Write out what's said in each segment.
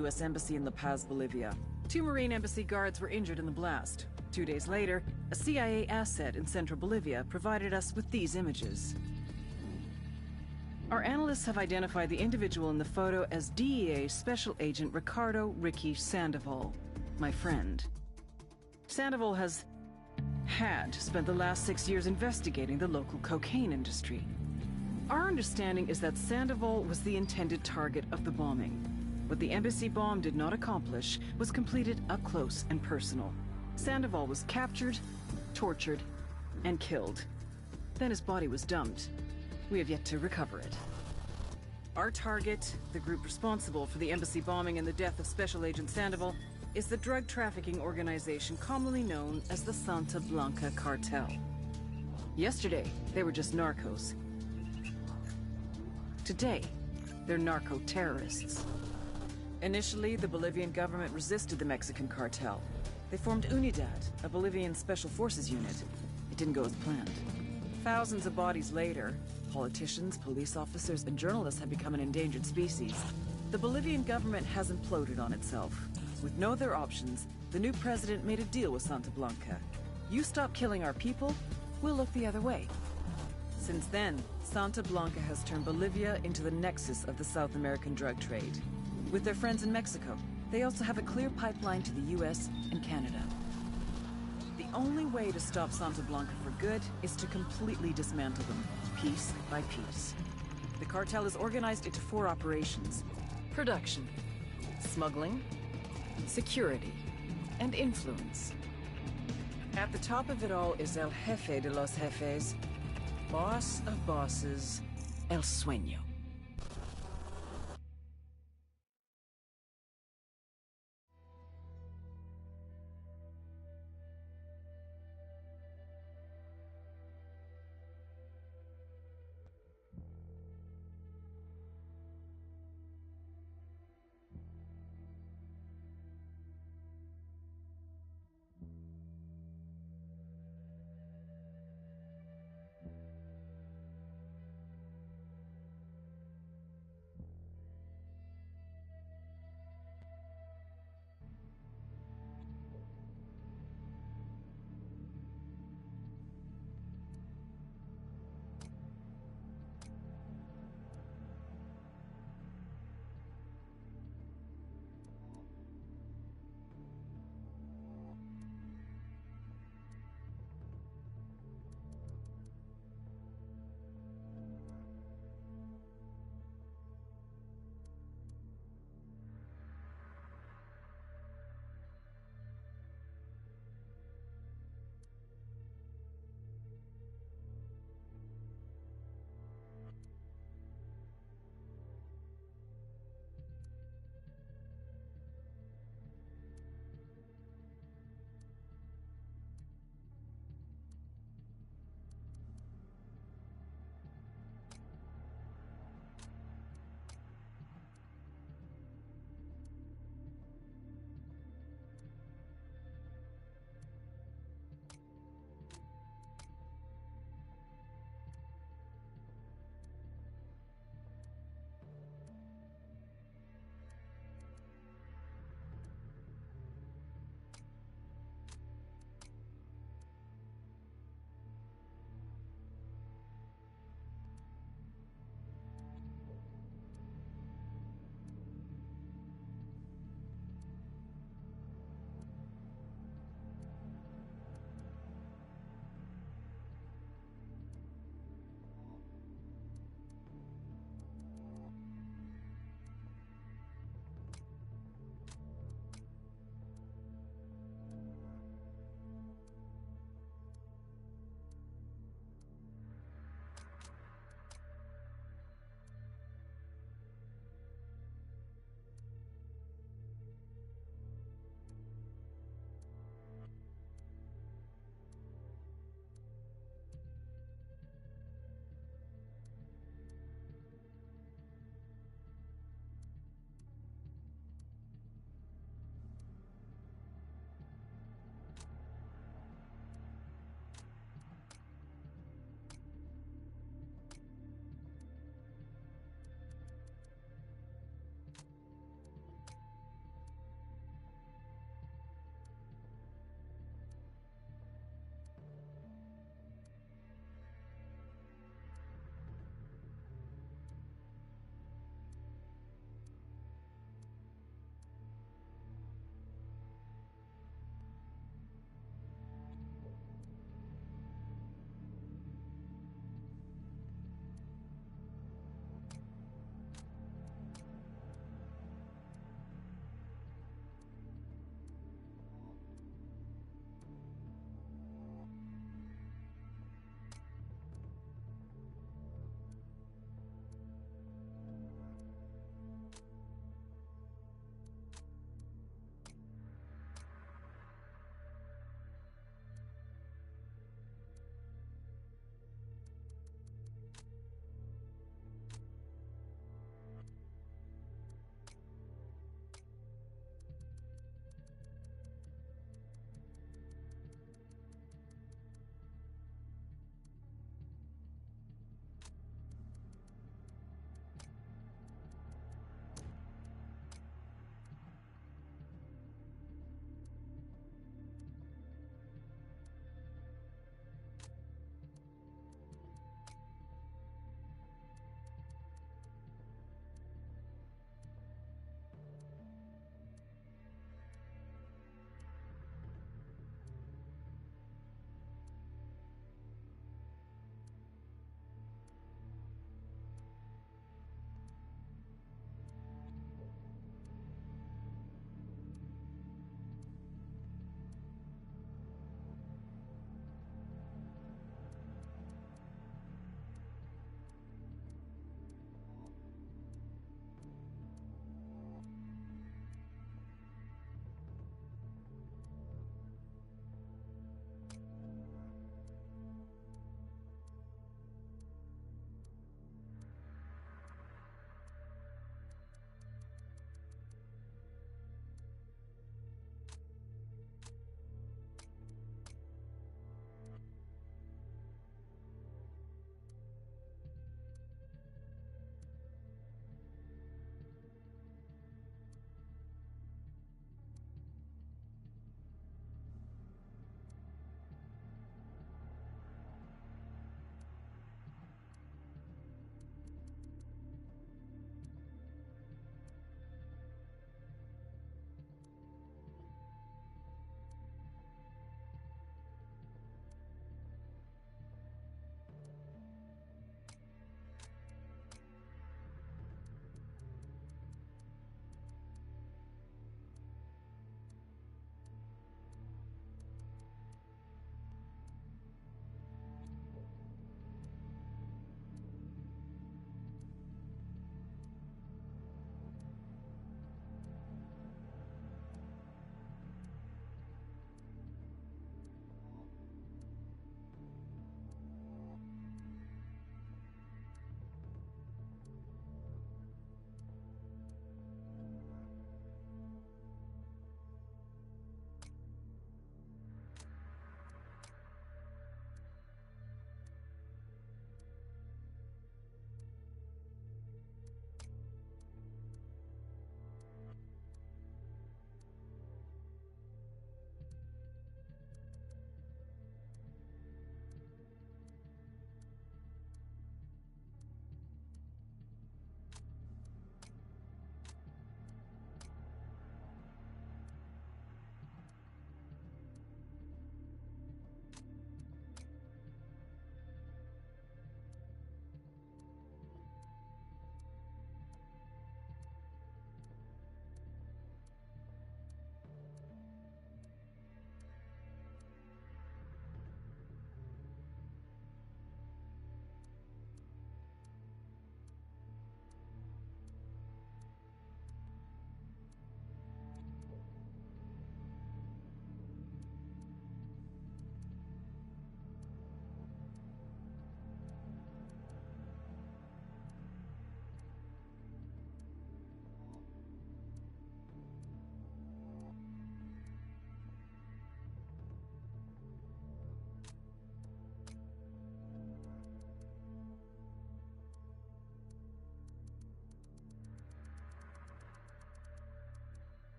U.S. Embassy in La Paz, Bolivia. 2 Marine Embassy guards were injured in the blast. 2 days later, a CIA asset in central Bolivia provided us with these images. Our analysts have identified the individual in the photo as DEA Special Agent Ricardo Ricky Sandoval, my friend. Sandoval had spent the last 6 years investigating the local cocaine industry. Our understanding is that Sandoval was the intended target of the bombing. What the embassy bomb did not accomplish was completed up close and personal. Sandoval was captured, tortured, and killed. Then his body was dumped. We have yet to recover it. Our target, the group responsible for the embassy bombing and the death of Special Agent Sandoval, is the drug trafficking organization commonly known as the Santa Blanca Cartel. Yesterday, they were just narcos. Today, they're narco-terrorists. Initially, the Bolivian government resisted the Mexican cartel. They formed UNIDAD, a Bolivian special forces unit. It didn't go as planned. Thousands of bodies later, politicians, police officers, and journalists have become an endangered species. The Bolivian government has imploded on itself. With no other options, the new president made a deal with Santa Blanca. You stop killing our people, we'll look the other way. Since then, Santa Blanca has turned Bolivia into the nexus of the South American drug trade. With their friends in Mexico, they also have a clear pipeline to the US and Canada. The only way to stop Santa Blanca for good is to completely dismantle them, piece by piece. The cartel is organized into 4 operations: production, smuggling, security, and influence. At the top of it all is El Jefe de los Jefes, boss of bosses, El Sueño.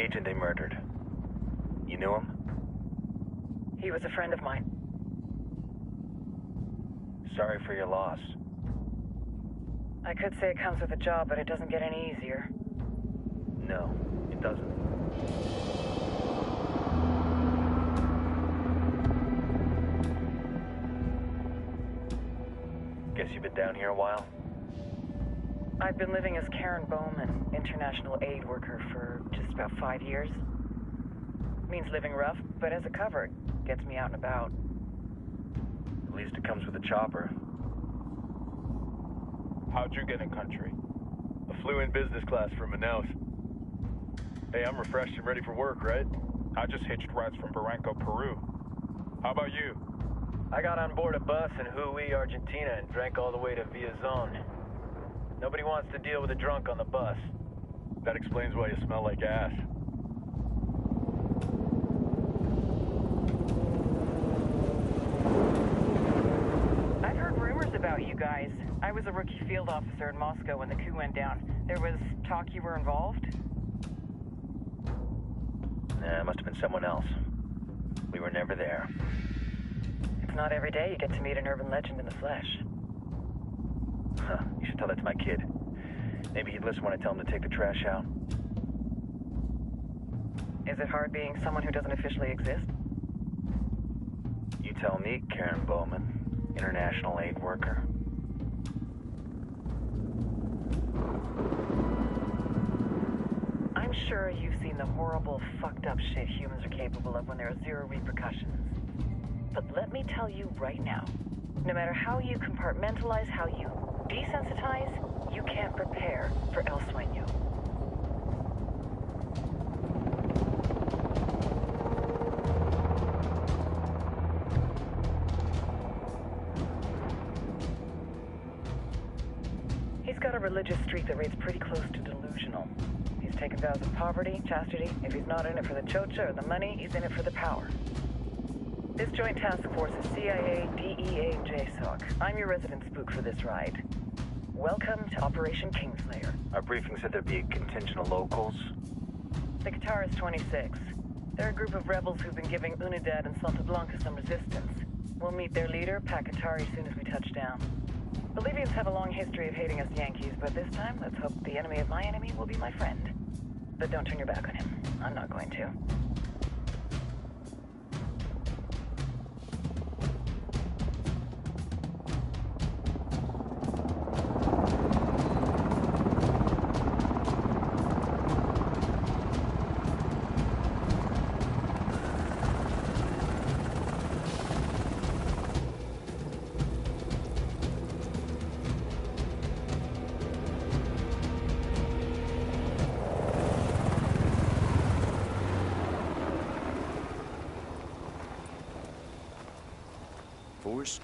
agent they murdered. You knew him? He was a friend of mine. Sorry for your loss. I could say it comes with a job, but it doesn't get any easier. No, it doesn't. Guess you've been down here a while? I've been living as Karen Bowman, international aid worker, for just about 5 years. Means living rough, but as a cover, gets me out and about. At least it comes with a chopper. How'd you get in country? I flew in business class from Manaus. Hey, I'm refreshed and ready for work, right? I just hitched rides from Barranco, Peru. How about you? I got on board a bus in Hui, Argentina, and drank all the way to Villazon. Nobody wants to deal with a drunk on the bus. That explains why you smell like ass. I've heard rumors about you guys. I was a rookie field officer in Moscow when the coup went down. There was talk you were involved? Nah, it must have been someone else. We were never there. It's not every day you get to meet an urban legend in the flesh. Huh, you should tell that to my kid. Maybe he'd listen when I tell him to take the trash out. Is it hard being someone who doesn't officially exist? You tell me, Karen Bowman, international aid worker. I'm sure you've seen the horrible, fucked up shit humans are capable of when there are zero repercussions. But let me tell you right now, no matter how you compartmentalize, how you desensitize, you can't prepare for El Sueño. He's got a religious streak that rates pretty close to delusional. He's taken vows of poverty, chastity. If he's not in it for the chocha or the money, he's in it for the power. This joint task force is CIA, DEA, and JSOC. I'm your resident spook for this ride. Welcome to Operation Kingslayer. Our briefing said there'd be a contingent of locals. The Qatar is 26. They're a group of rebels who've been giving Unidad and Santa Blanca some resistance. We'll meet their leader, Pakatari, as soon as we touch down. Bolivians have a long history of hating us Yankees, but this time, let's hope the enemy of my enemy will be my friend. But don't turn your back on him. I'm not going to.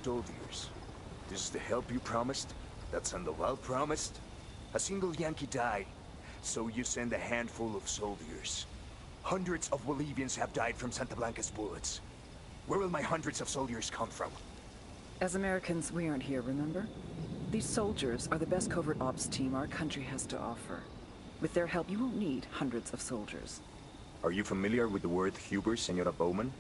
Soldiers. This is the help you promised? That Sandoval promised? A single Yankee died, so you send a handful of soldiers. Hundreds of Bolivians have died from Santa Blanca's bullets. Where will my hundreds of soldiers come from? As Americans, we aren't here, remember? These soldiers are the best covert ops team our country has to offer. With their help, you won't need hundreds of soldiers. Are you familiar with the word Huber, Senora Bowman?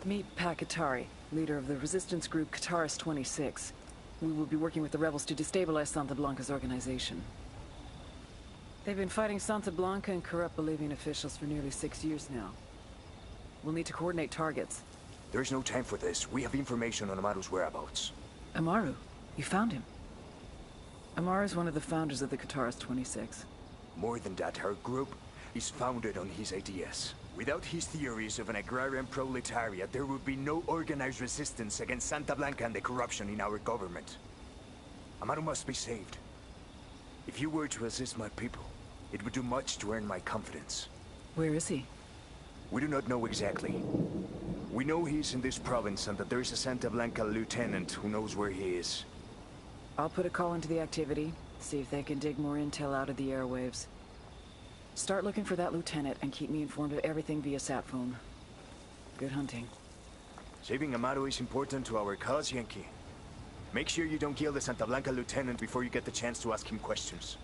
Meet Pakatari, leader of the resistance group Qatar's 26. We will be working with the rebels to destabilize Santa Blanca's organization. They've been fighting Santa Blanca and corrupt Bolivian officials for nearly 6 years now. We'll need to coordinate targets. There's no time for this. We have information on Amaru's whereabouts. Amaru? You found him? Amaru is one of the founders of the Qatar's 26. More than that, her group is founded on his ideas. Without his theories of an agrarian proletariat, there would be no organized resistance against Santa Blanca and the corruption in our government. Amaru must be saved. If you were to assist my people, it would do much to earn my confidence. Where is he? We do not know exactly. We know he's in this province and that there is a Santa Blanca lieutenant who knows where he is. I'll put a call into the activity, see if they can dig more intel out of the airwaves. Start looking for that lieutenant and keep me informed of everything via sat phone. Good hunting. Saving Amaru is important to our cause, Yankee. Make sure you don't kill the Santa Blanca lieutenant before you get the chance to ask him questions.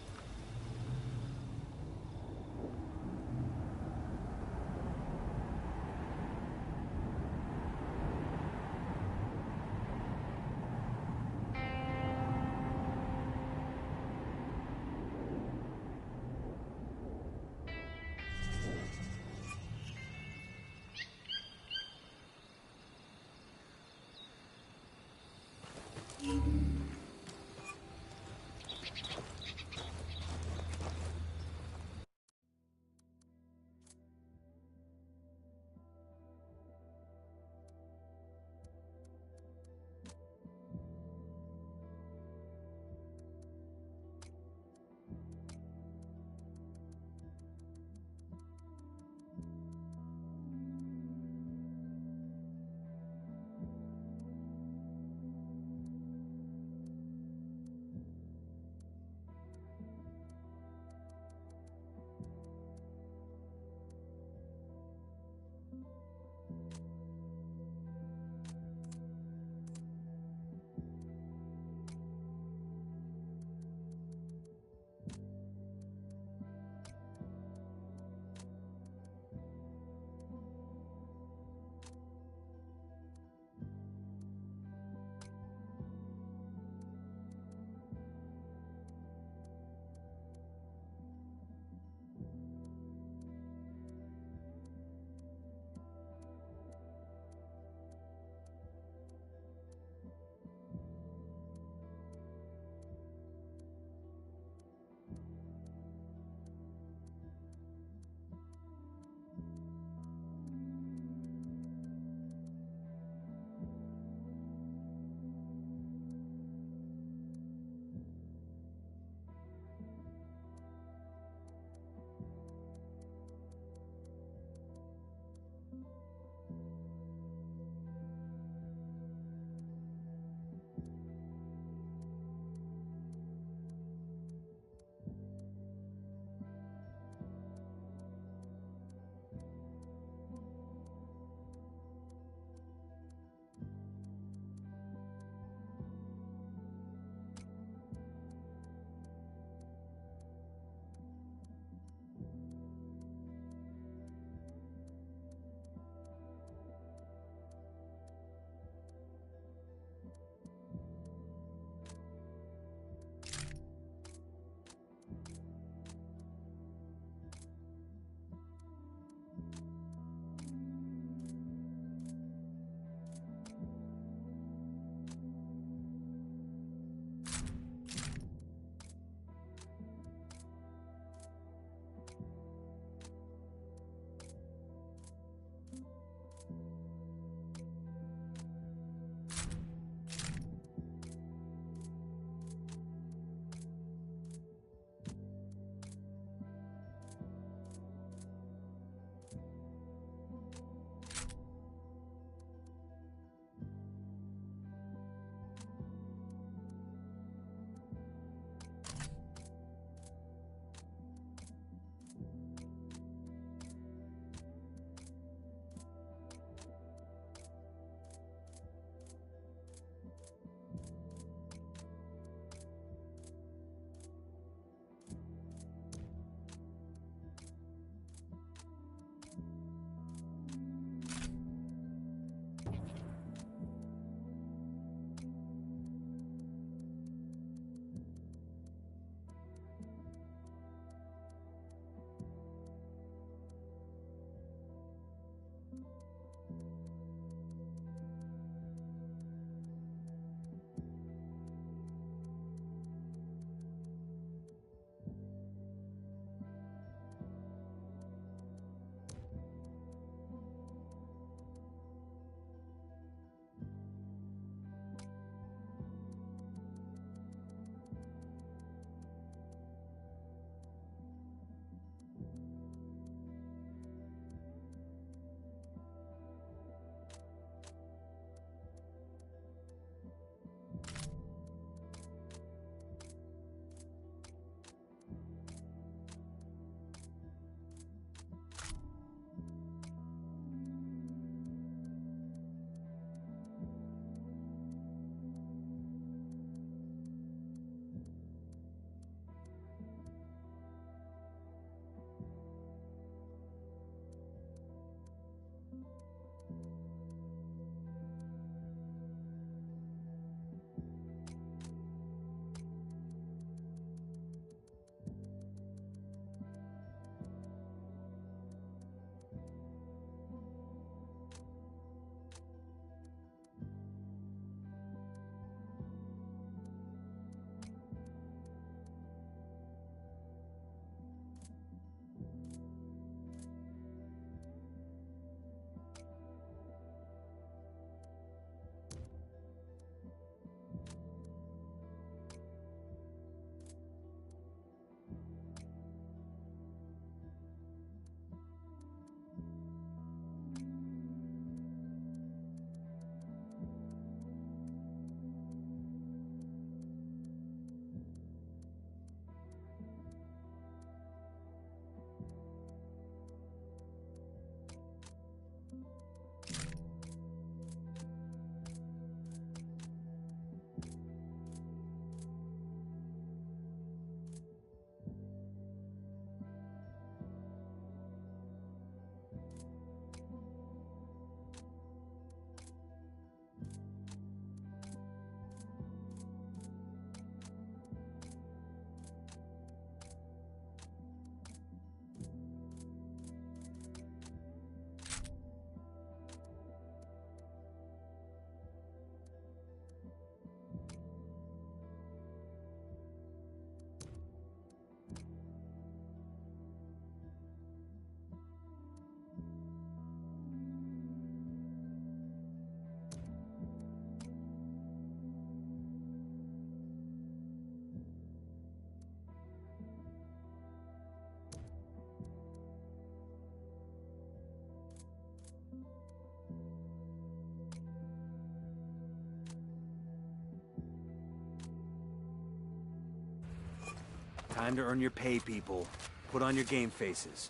Time to earn your pay, people. Put on your game faces.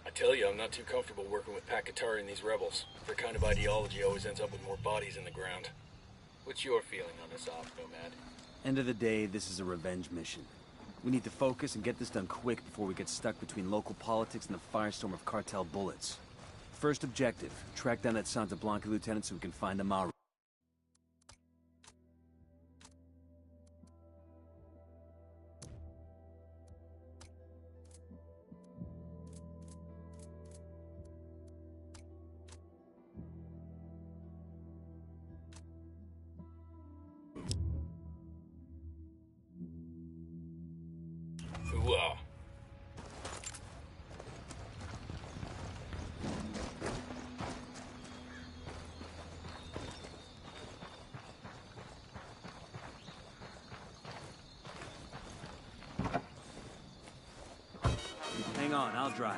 I tell you, I'm not too comfortable working with Pakatari and these rebels. Their kind of ideology always ends up with more bodies in the ground. What's your feeling on this op, Nomad? End of the day, this is a revenge mission. We need to focus and get this done quick before we get stuck between local politics and the firestorm of cartel bullets. First objective, track down that Santa Blanca lieutenant so we can find Amaru. Hooah. Hang on, I'll drive.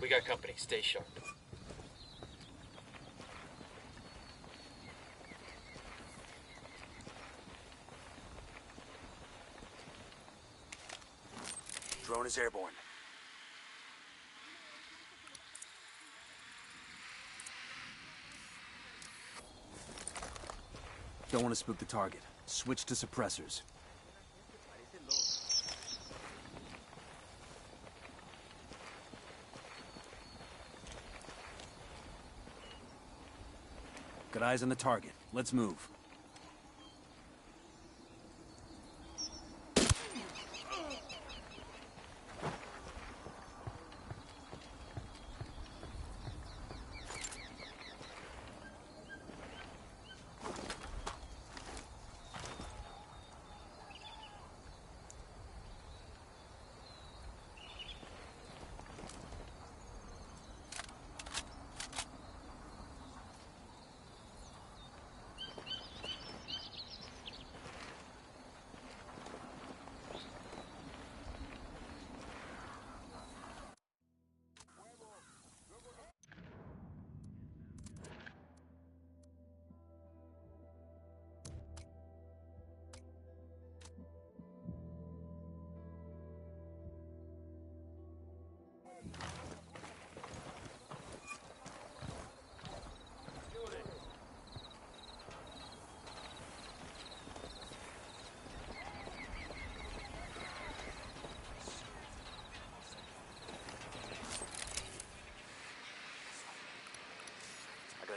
We got company. Stay sharp. Drone is airborne. Don't want to spook the target. Switch to suppressors. Got eyes on the target. Let's move.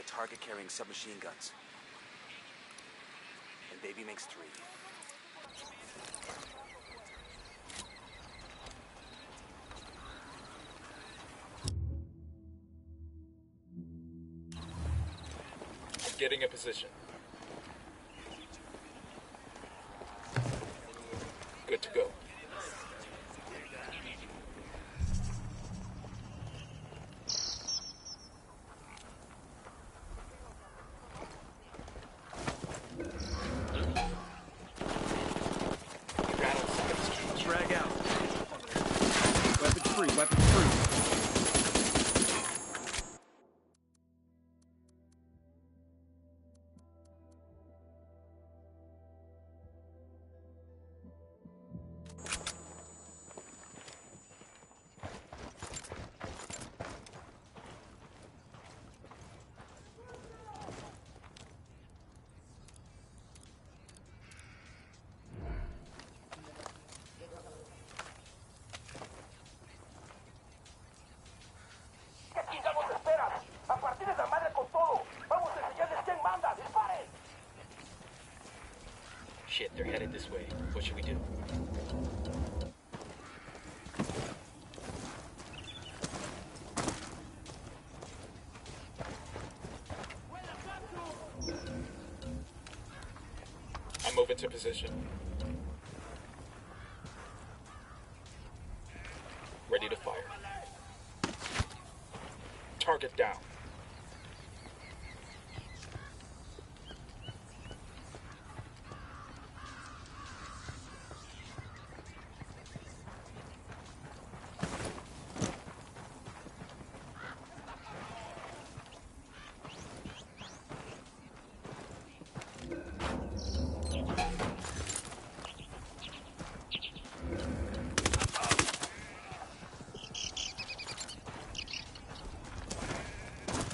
Target carrying submachine guns. And baby makes 3. Getting a position. Good to go. Drag out. Weapons free, weapons free. Shit, they're headed this way. What should we do? I'm moving to position. Ready to fire. Target down.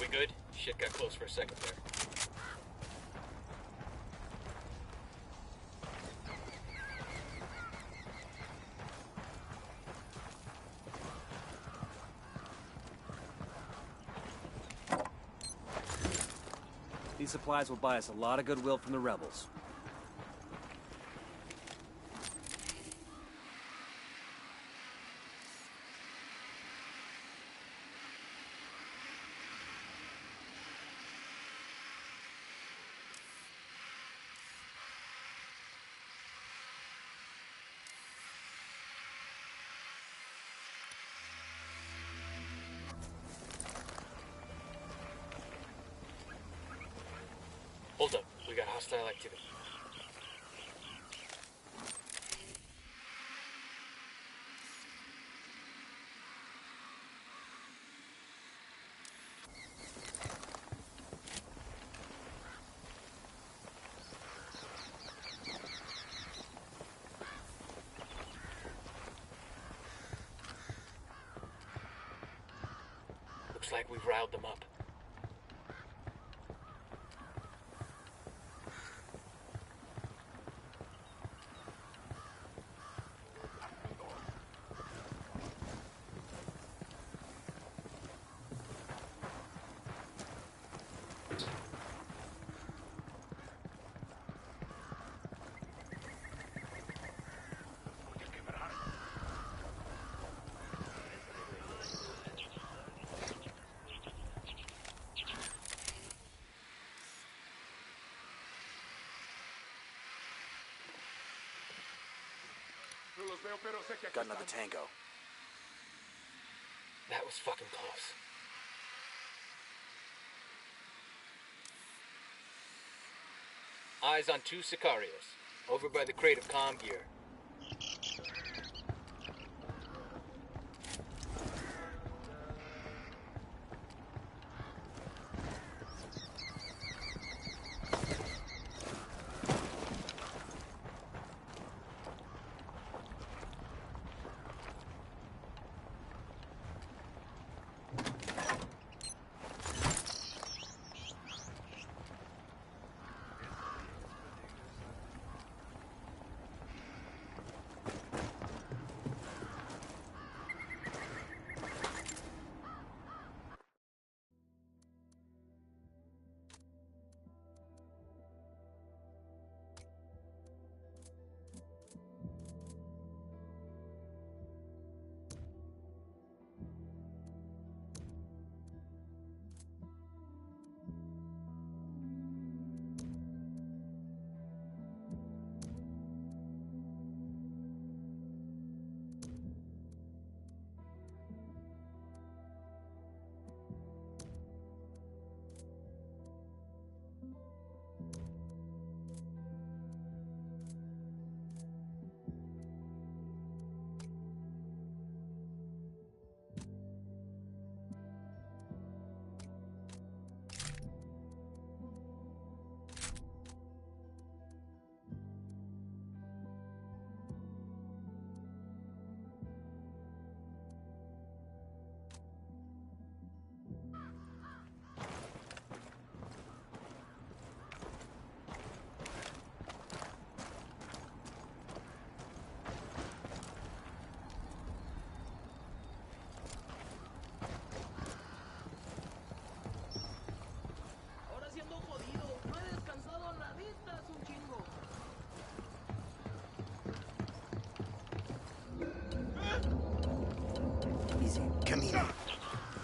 We good? Shit got close for a second there. These supplies will buy us a lot of goodwill from the rebels. Hold up, we got hostile activity. Looks like we've riled them up. Got another tango. That was fucking close. Eyes on 2 Sicarios, over by the crate of comm gear.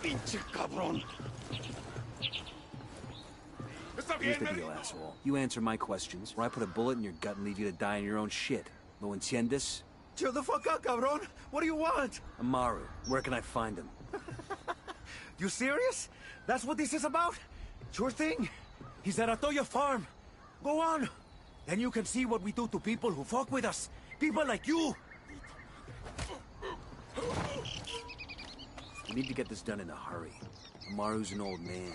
Pinche cabrón. Here's the deal, asshole. You answer my questions, or I put a bullet in your gut and leave you to die in your own shit. ¿Lo entiendes? Chill the fuck out, cabrón. What do you want? Amaru, where can I find him? You serious? That's what this is about? Sure thing. He's at Atoya Farm. Go on. Then you can see what we do to people who fuck with us. People like you. We need to get this done in a hurry. Amaru's an old man.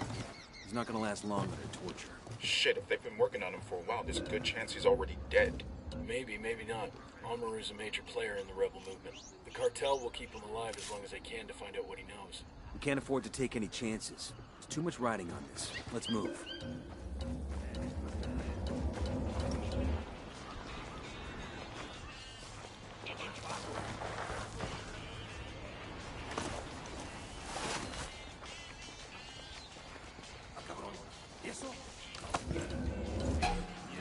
He's not gonna last long under torture. Shit, if they've been working on him for a while, there's a good chance he's already dead. Maybe, maybe not. Amaru's a major player in the rebel movement. The cartel will keep him alive as long as they can to find out what he knows. We can't afford to take any chances. There's too much riding on this. Let's move.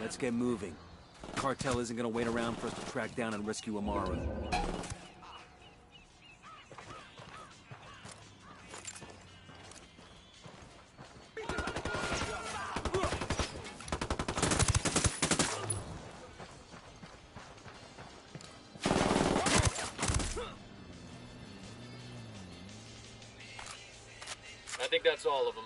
Let's get moving. The cartel isn't gonna wait around for us to track down and rescue Amaru. I think that's all of them.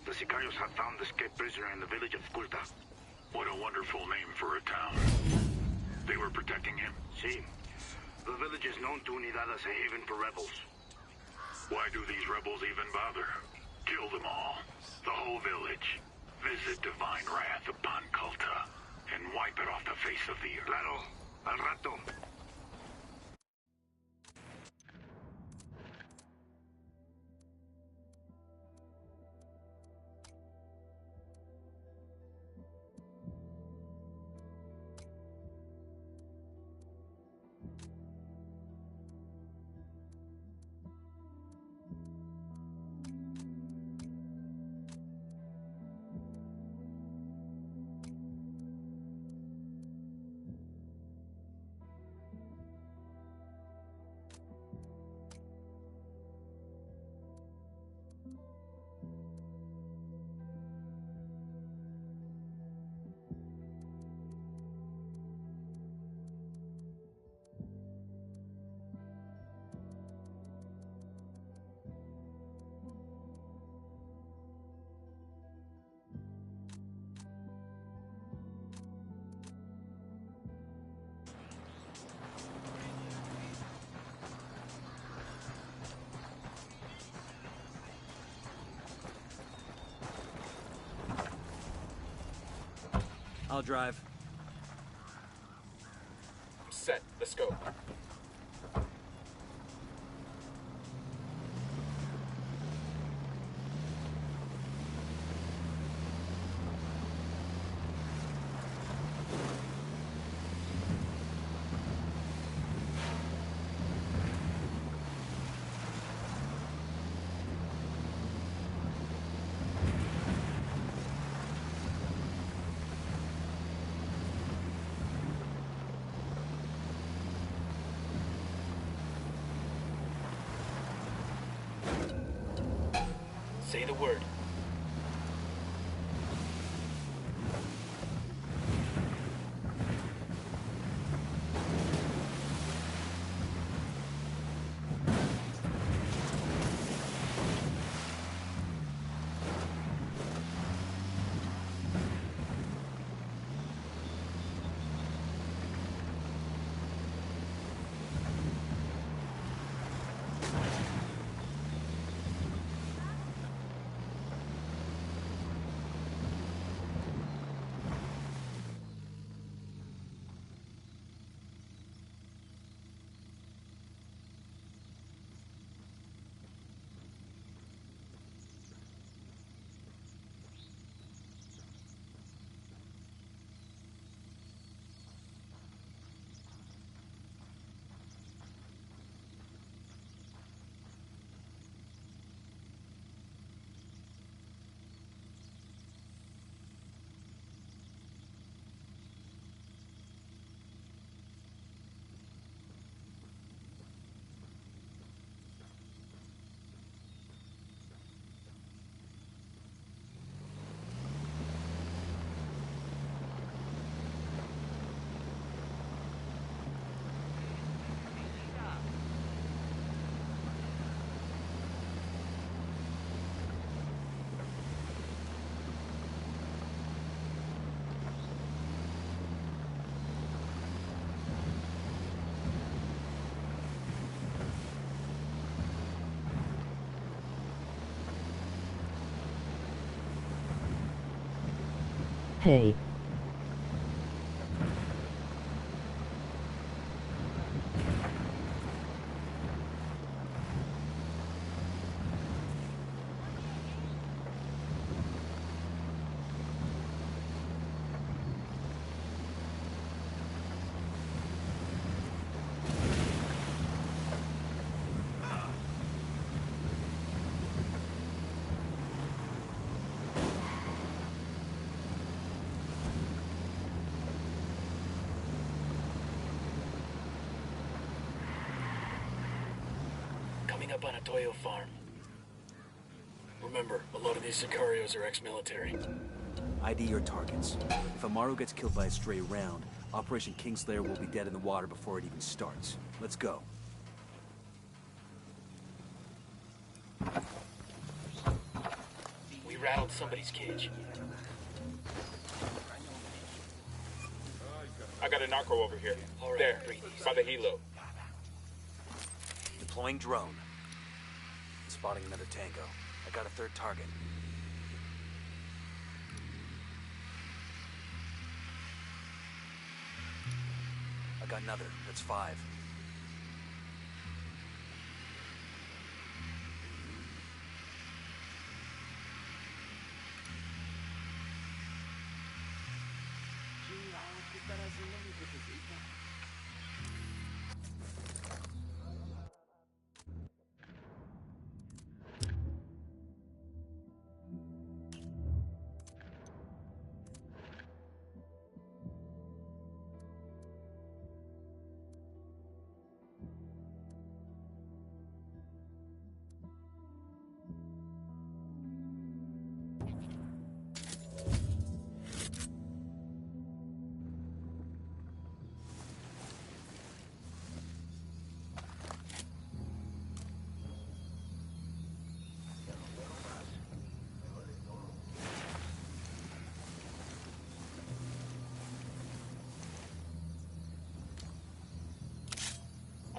The Sicarios have found the escaped prisoner in the village of Culta. What a wonderful name for a town. They were protecting him. See, the village is known to Unidad as a haven for rebels. Why do these rebels even bother? Kill them all. The whole village. Visit divine wrath upon Culta. And wipe it off the face of the earth. Claro, al rato. I'll drive. I'm set. Let's go. Say the word. Hey. Coming up on a Toyo farm. Remember, a lot of these Sicarios are ex-military. ID your targets. If Amaru gets killed by a stray round, Operation Kingslayer will be dead in the water before it even starts. Let's go. We rattled somebody's cage. I got a narco over here. All right, There, breathe easy. by the helo. Deploying drone. Spotting another tango. I got a third target. I got another. That's 5.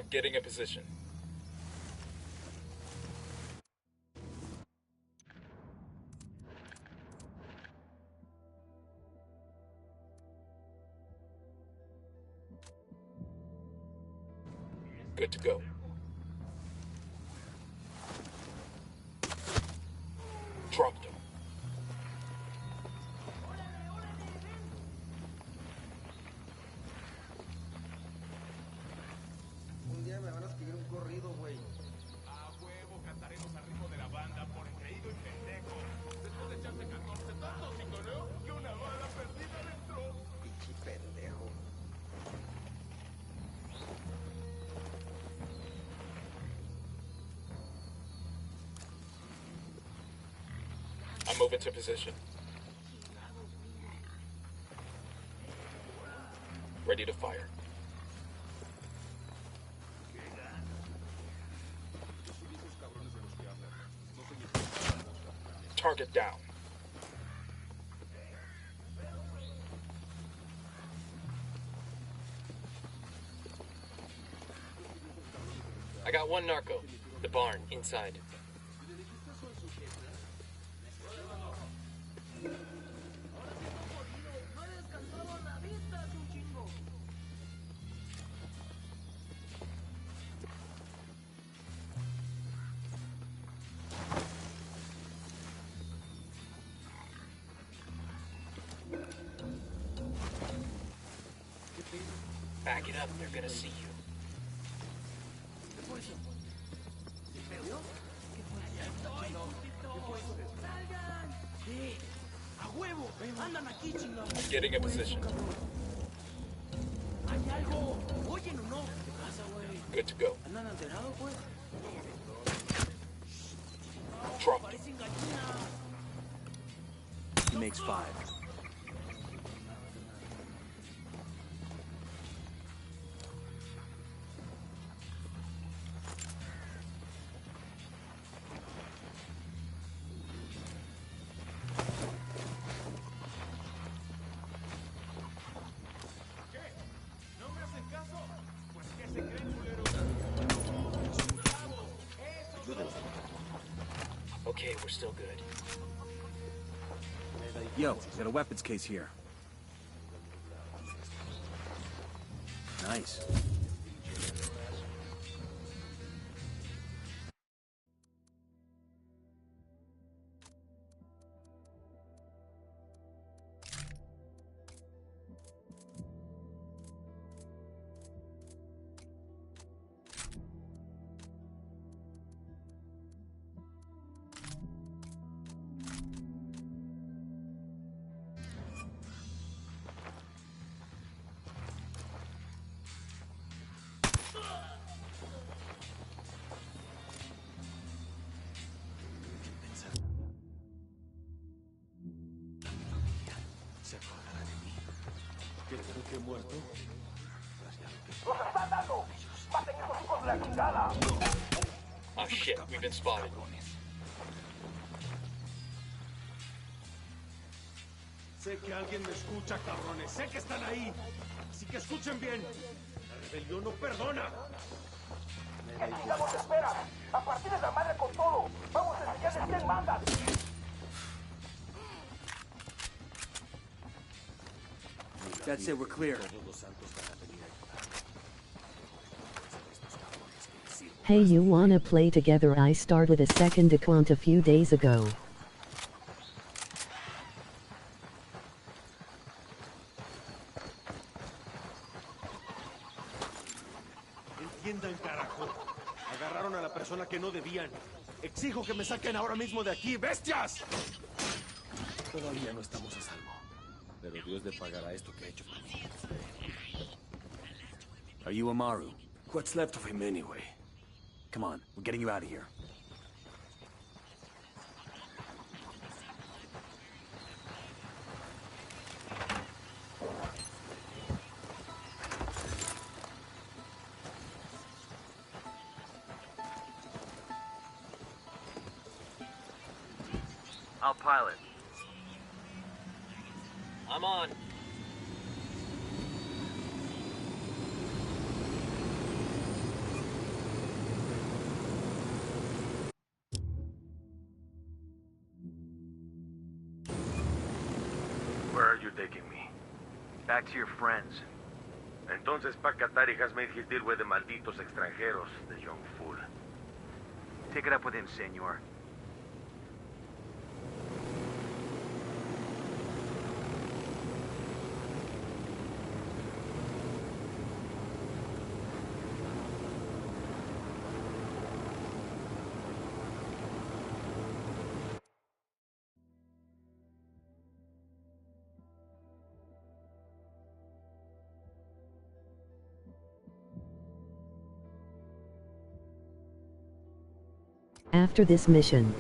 Getting a position. Good to go. Dropped him. I'm moving to position. Ready to fire. Target down. I got one narco. The barn, inside. Back it up, they're gonna see you. Getting a position. Good to go. Drop. He makes 5. Okay, we're still good. Yo, got a weapons case here. Nice. Oh shit, we've been spotted. Sé que alguien me escucha, cabrones. Sé que están ahí. Así que escuchen bien. La rebelión no perdona. ¿Qué chingados esperan? A partir de la madre con todo. Vamos a enseñarles quién manda. That's it, we're clear. Hey, you wanna play together? I started a second account a few days ago. Entiendan, carajo. Agarraron a la persona que no debían. Exijo que me saquen ahora mismo de aquí, bestias. Todavía no estamos a salvo. Pero Dios le pagará esto que ha hecho por mí. Are you Amaru? What's left of him anyway? Come on, we're getting you out of here. I'll pilot. I'm on. Where are you taking me? Back to your friends. Entonces Pacatari has made his deal with the malditos extranjeros, the young fool. Take it up with him, senor. After this mission,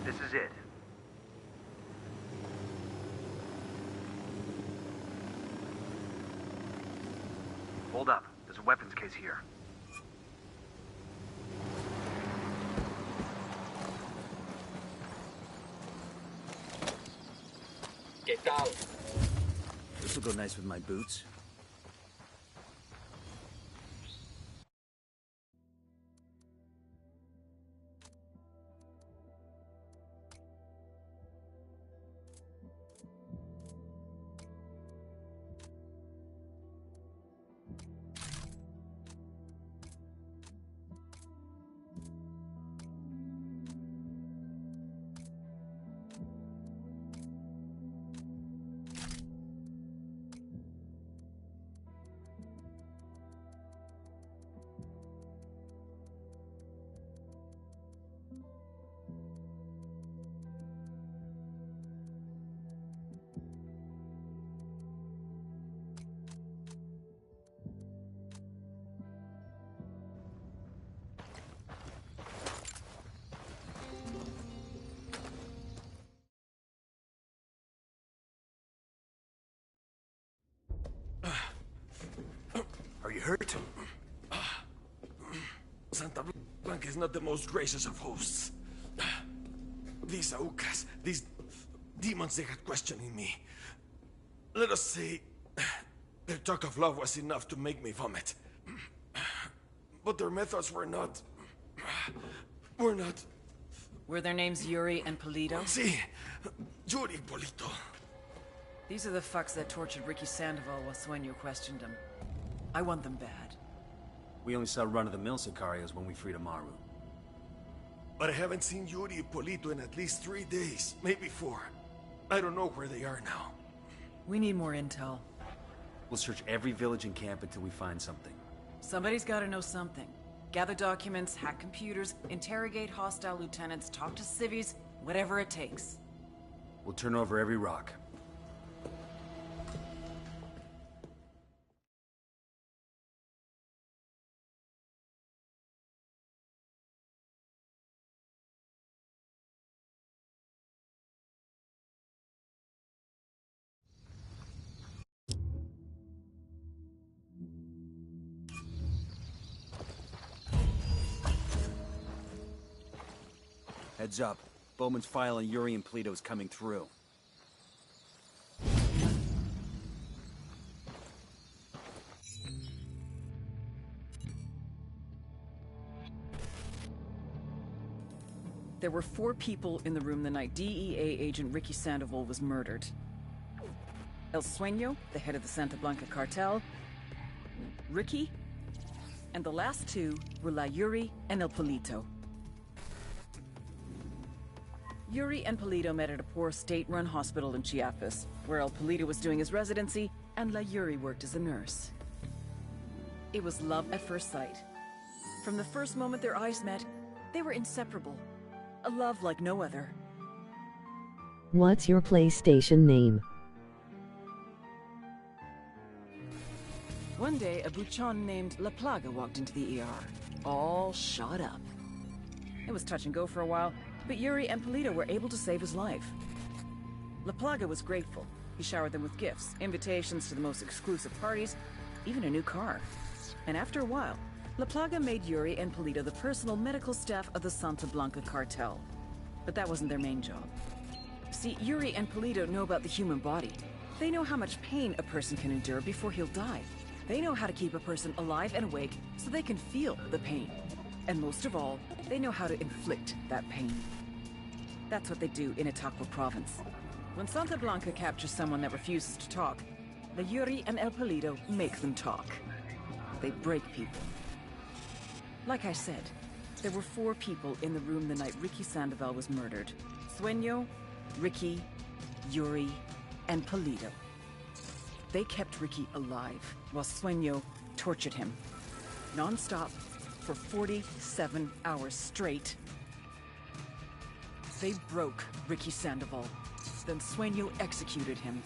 This is it. Hold up. There's a weapons case here. ¿Qué tal? This'll go nice with my boots. Are you hurt? Santa Blanca is not the most gracious of hosts. These Aucas, these demons they had questioning me. Let us say, their talk of love was enough to make me vomit. But their methods were not... Were their names Yuri and Polito? Si, Yuri Polito. These are the fucks that tortured Ricky Sandoval while Sueño questioned him. I want them bad. We only saw run-of-the-mill Sicarios when we freed Amaru. But I haven't seen Yuri and Polito in at least 3 days, maybe 4. I don't know where they are now. We need more intel. We'll search every village and camp until we find something. Somebody's gotta know something. Gather documents, hack computers, interrogate hostile lieutenants, talk to civvies, whatever it takes. We'll turn over every rock. Heads up. Bowman's file on Yuri and Polito is coming through. There were 4 people in the room the night DEA agent Ricky Sandoval was murdered. El Sueño, the head of the Santa Blanca cartel, Ricky, and the last 2 were La Yuri and El Polito. Yuri and Polito met at a poor state-run hospital in Chiapas, where El Polito was doing his residency and La Yuri worked as a nurse. It was love at first sight. From the first moment their eyes met, they were inseparable. A love like no other. What's your PlayStation name? One day, a buchon named La Plaga walked into the ER, all shot up. It was touch and go for a while, but Yuri and Polito were able to save his life. La Plaga was grateful. He showered them with gifts, invitations to the most exclusive parties, even a new car. And after a while, La Plaga made Yuri and Polito the personal medical staff of the Santa Blanca cartel. But that wasn't their main job. See, Yuri and Polito know about the human body. They know how much pain a person can endure before he'll die. They know how to keep a person alive and awake so they can feel the pain. And most of all, they know how to inflict that pain. That's what they do in Itaqua province. When Santa Blanca captures someone that refuses to talk, the Yuri and El Polito make them talk. They break people. Like I said, there were 4 people in the room the night Ricky Sandoval was murdered. Sueño, Ricky, Yuri, and Polito. They kept Ricky alive, while Sueño tortured him. Non-stop, for 47 hours straight. They broke Ricky Sandoval. Then Sueño executed him.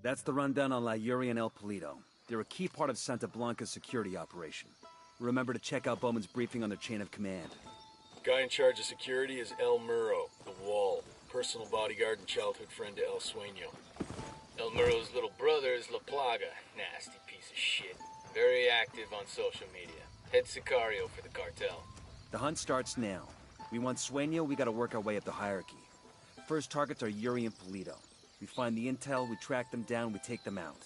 That's the rundown on La Yuri and El Polito. They're a key part of Santa Blanca's security operation. Remember to check out Bowman's briefing on their chain of command. Guy in charge of security is El Muro, the Wall, personal bodyguard and childhood friend to El Sueño. El Muro's little brother is La Plaga, nasty piece of shit. Very active on social media. Head sicario for the cartel. The hunt starts now. We want Sueño, we gotta work our way up the hierarchy. First targets are Yuri and Polito. We find the intel, we track them down, we take them out.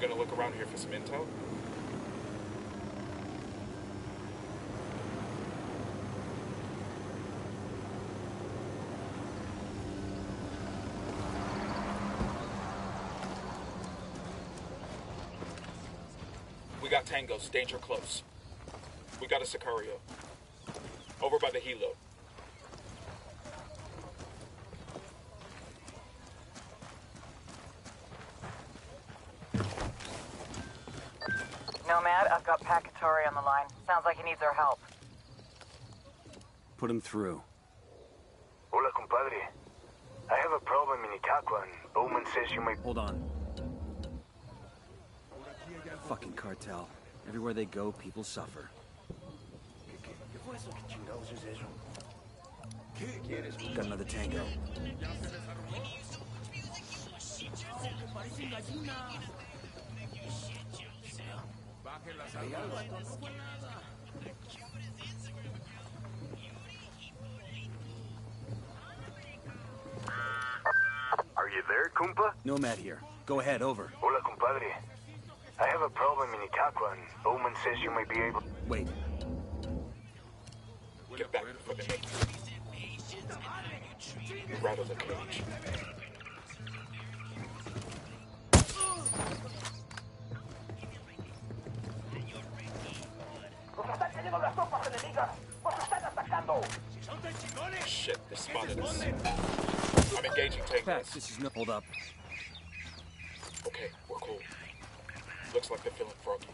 gonna look around here for some intel? We got tangos, danger close. We got a Sicario. Over by the helo. Nomad, I've got Pacatory on the line. Sounds like he needs our help. Put him through. Hola, compadre. I have a problem in Itaqua, and Bowman says you might... Hold on. Fucking cartel. Everywhere they go, people suffer. Got another tango. Are you there, compa? Nomad here. Go ahead, over. Hola, compadre. I have a problem in Itaqua, and Bowman says you might be able... Wait. Get back before they make you. Rattle the cage. Shit, they spotted us. I'm engaging tankers. This is no... Hold up. Okay, we're cool. Looks like they're feeling froggy.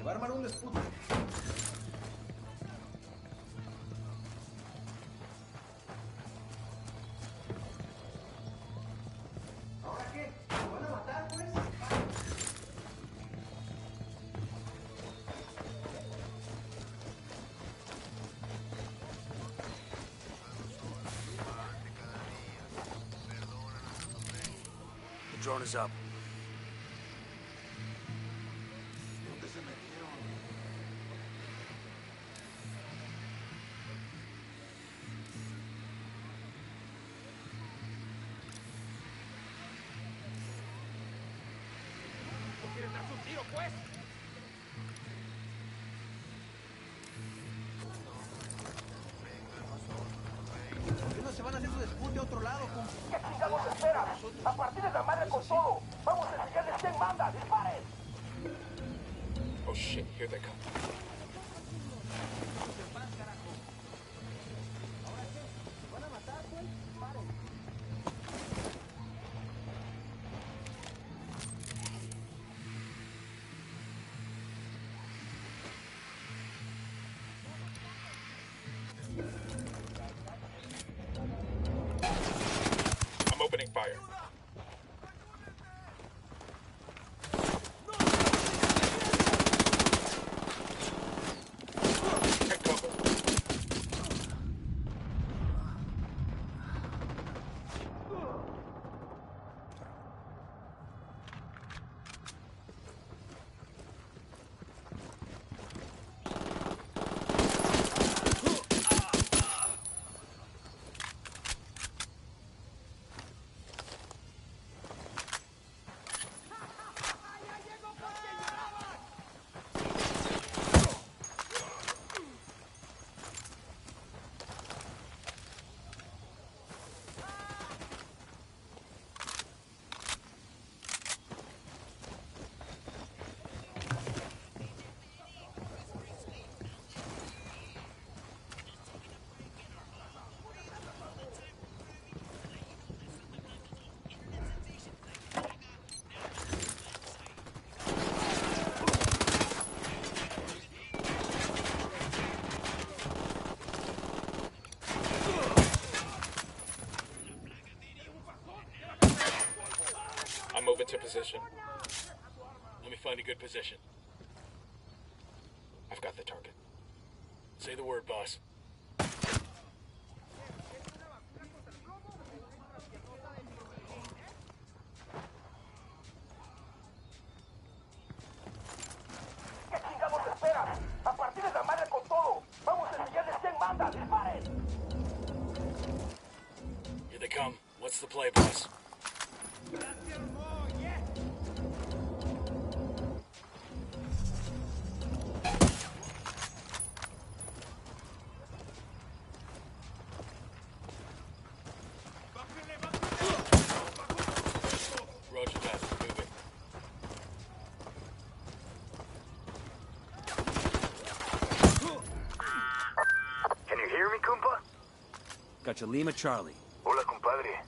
Va a armar un disputa. ¿Ahora qué? ¿Lo van a matar, pues? The drone is up. ¿Por qué no se van a hacer su dispute a otro lado, compa? ¿Qué chingados esperan? A partir de la madre con todo. Vamos a enseñarles quién manda. ¡Disparen! Oh shit, here they come. I'm opening fire. Take cover. move into position. Let me find a good position. I've got the target. Say the word, boss. ¿Qué chingados esperan? A partir de la madre con todo. Vamos a enseñarles quién manda. ¡Disparen! Here they come. What's the play, boss? Roger that. Moving. Can you hear me, compa? Got you, Lima Charlie. Hola, compadre.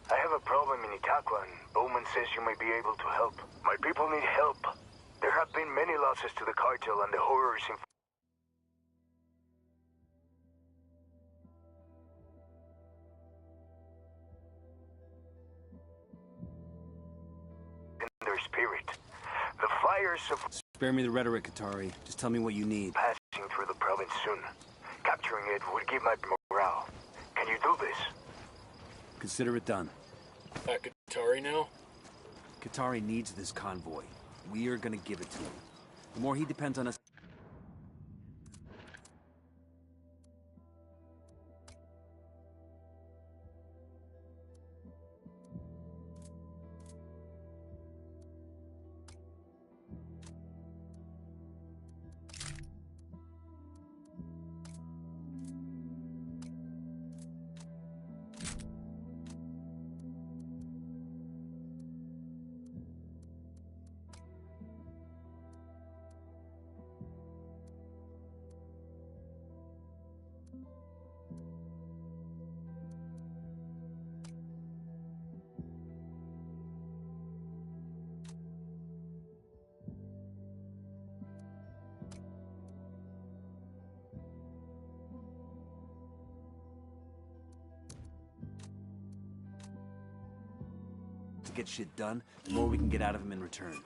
I have a problem in Itaqua, and Bowman says you may be able to help. My people need help. There have been many losses to the cartel and the horrors in their spirit. The fires of Spare me the rhetoric, Katari. Just tell me what you need. passing through the province soon. Capturing it would give my morale. Can you do this? Consider it done. Back Atari now? Katari needs this convoy. We are gonna give it to him. The more he depends on us... To get shit done, the more we can get out of him in return.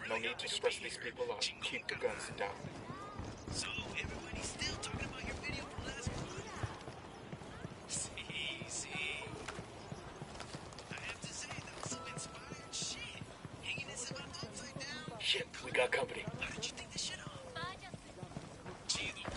No need to stress these people out. Keep the guns down. So, everybody's still talking about your video from last week? See. I have to say, that was some inspired shit. Hanging this about upside down. Shit, we got company. How did you think this shit off? Chido, bro.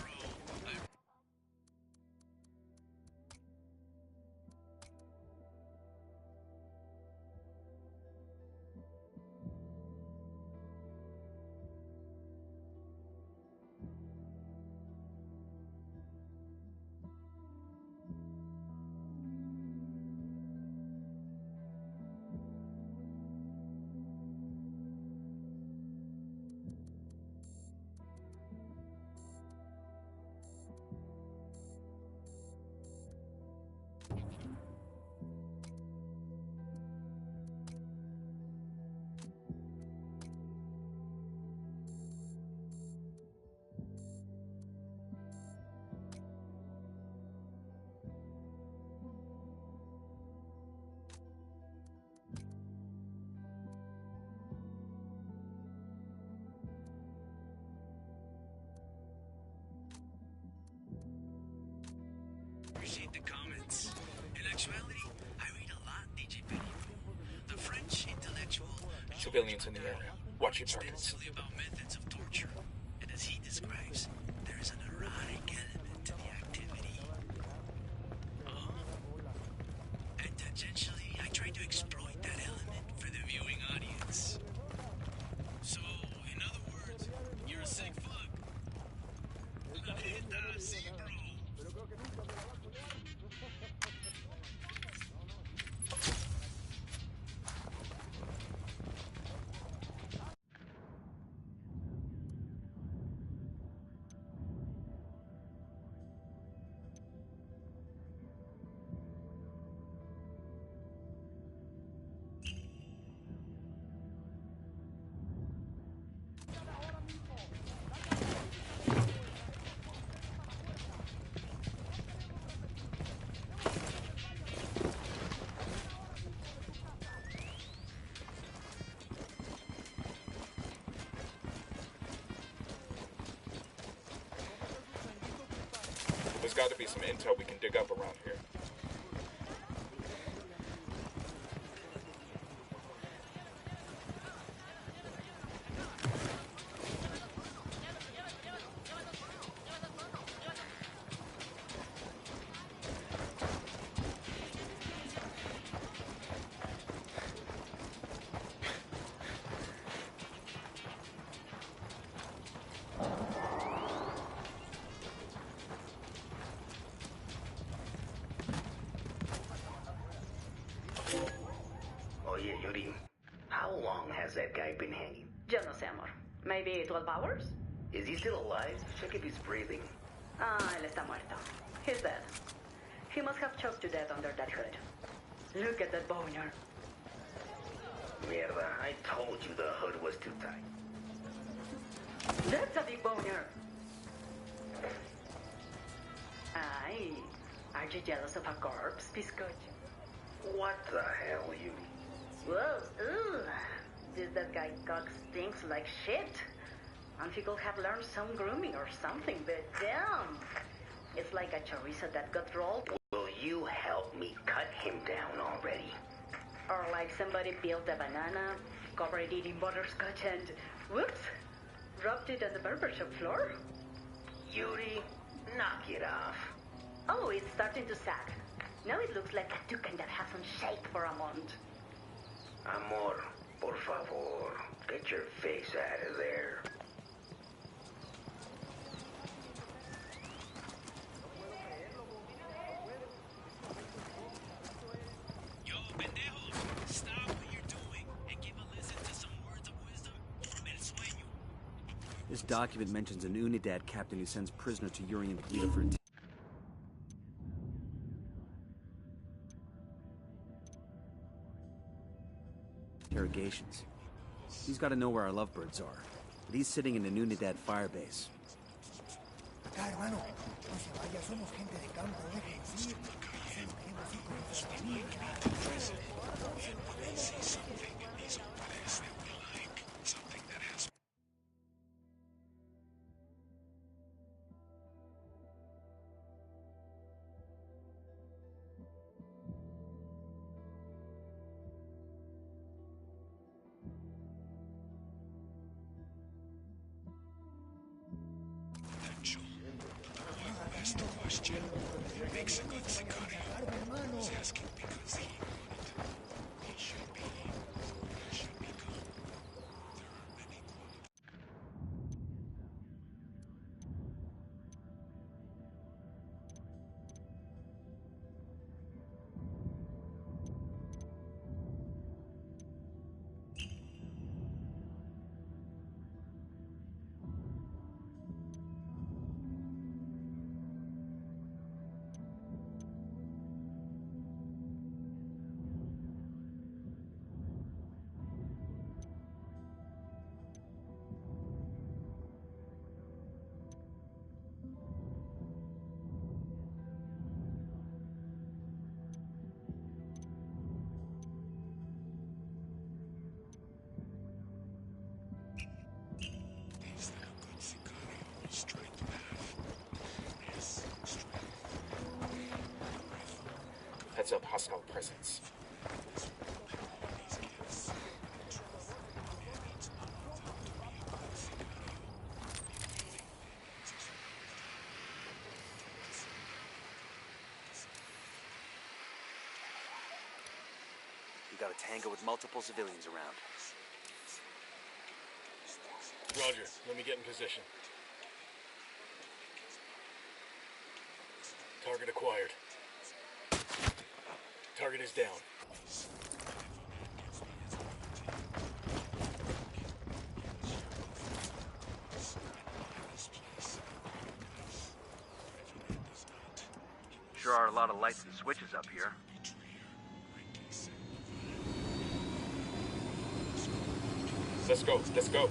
appreciate the comments. In actuality, I read a lot, DJ Penny. The French intellectual Civilians in the area. Watch your targets. extensively about methods of torture, and as he describes, there is an erotic element to the activity. And tangentially, I try to exploit that element for the viewing audience. So, in other words, you're a sick fuck. La neta, sí, bro. There's got to be some intel we can dig up around here. Oye, Yuri, how long has that guy been hanging? Yo no sé, amor. Maybe 12 hours? Is he still alive? Check if he's breathing. Ah, él está muerto. He's dead. He must have choked to death under that hood. Look at that boner. Mierda, I told you the hood was too tight. That's a big boner. Ay, are you jealous of a corpse, Piscocho? What the hell, Yuri? Whoa, ooh. That guy cock stinks like shit. And he could have learned some grooming or something, but damn. It's like a chorizo that got rolled. Will you help me cut him down already? Or like somebody peeled a banana, covered it in butterscotch and, whoops, dropped it on the barber shop floor. Yuri, knock it off. Oh, it's starting to sag. Now it looks like a toucan that hasn't shaped for a month. Amor, por favor, get your face out of there. Yo, pendejos, stop what you're doing and give a listen to some words of wisdom from El Sueño. This document mentions an Unidad captain who sends prisoner to Yuri and Polito for interrogations. He's got to know where our lovebirds are. But he's sitting in an Unidad firebase. Acá, hermano. No se vaya, somos gente de campo. Déjense ir. Asked the question. Makes a good sicario. He's asking because he wanted to. He should be. He should become. There are many qualities. Heads up, hostile presence. We got a tango with multiple civilians around. Roger, let me get in position. Target acquired. Target is down. Sure are a lot of lights and switches up here. Let's go.